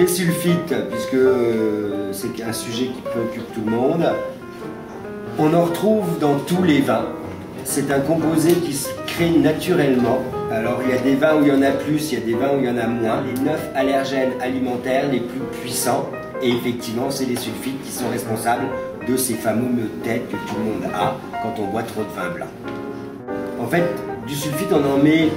les sulfites, puisque c'est un sujet qui préoccupe tout le monde, on en retrouve dans tous les vins. C'est un composé qui se crée naturellement. Alors il y a des vins où il y en a plus, il y a des vins où il y en a moins. Les 9 allergènes alimentaires les plus puissants, et effectivement c'est les sulfites qui sont responsables de ces fameux maux de tête que tout le monde a quand on boit trop de vin blanc. En fait, du sulfite on en met,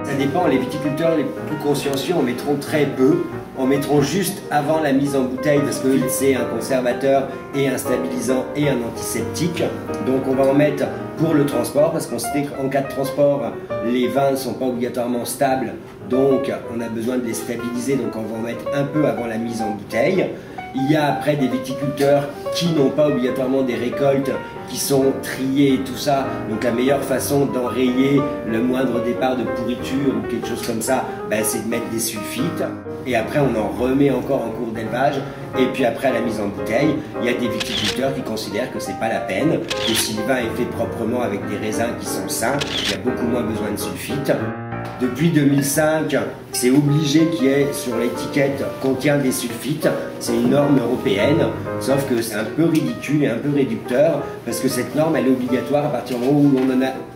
ça dépend, les viticulteurs les plus consciencieux en mettront très peu. En mettront juste avant la mise en bouteille parce que c'est un conservateur et un stabilisant et un antiseptique. Donc on va en mettre pour le transport parce qu'on sait qu'en cas de transport, les vins ne sont pas obligatoirement stables. Donc on a besoin de les stabiliser, donc on va en mettre un peu avant la mise en bouteille. Il y a après des viticulteurs qui n'ont pas obligatoirement des récoltes qui sont triées et tout ça. Donc la meilleure façon d'enrayer le moindre départ de pourriture ou quelque chose comme ça, ben, c'est de mettre des sulfites. Et après on en remet encore en cours d'élevage. Et puis après à la mise en bouteille, il y a des viticulteurs qui considèrent que c'est pas la peine, que si le vin est fait proprement avec des raisins qui sont sains, il y a beaucoup moins besoin de sulfites. Depuis 2005, c'est obligé qu'il y ait sur l'étiquette contient des sulfites. C'est une norme européenne, sauf que c'est un peu ridicule et un peu réducteur parce que cette norme elle est obligatoire à partir du moment où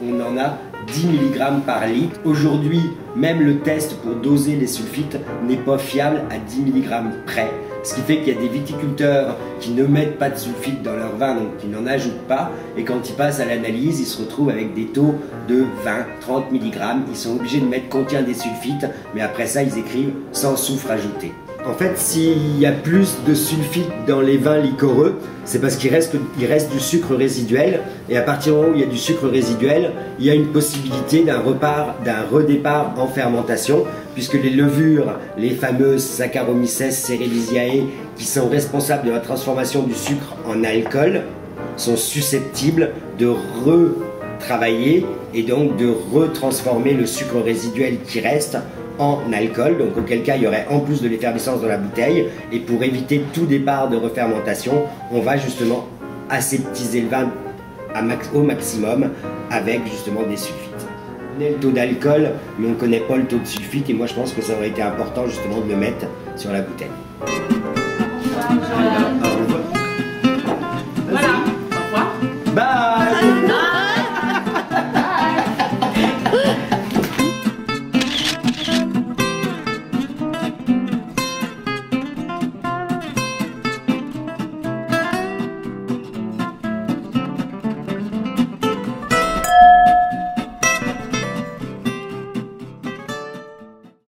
on en a 10 mg par litre. Aujourd'hui, même le test pour doser les sulfites n'est pas fiable à 10 mg près. Ce qui fait qu'il y a des viticulteurs qui ne mettent pas de sulfite dans leur vin, donc qui n'en ajoutent pas. Et quand ils passent à l'analyse, ils se retrouvent avec des taux de 20-30 mg. Ils sont obligés de mettre contient des sulfites, mais après ça, ils écrivent sans soufre ajouté. En fait, s'il y a plus de sulfite dans les vins liquoreux, c'est parce qu'il reste du sucre résiduel. Et à partir du moment où il y a du sucre résiduel, il y a une possibilité d'un redépart en fermentation, puisque les levures, les fameuses Saccharomyces cerevisiae, qui sont responsables de la transformation du sucre en alcool, sont susceptibles de retravailler et donc de retransformer le sucre résiduel qui reste en alcool, donc auquel cas il y aurait en plus de l'effervescence dans la bouteille. Et pour éviter tout départ de refermentation, on va justement aseptiser le vin au maximum avec justement des sulfites. On connaît le taux d'alcool, mais on ne connaît pas le taux de sulfite, et moi je pense que ça aurait été important justement de le mettre sur la bouteille.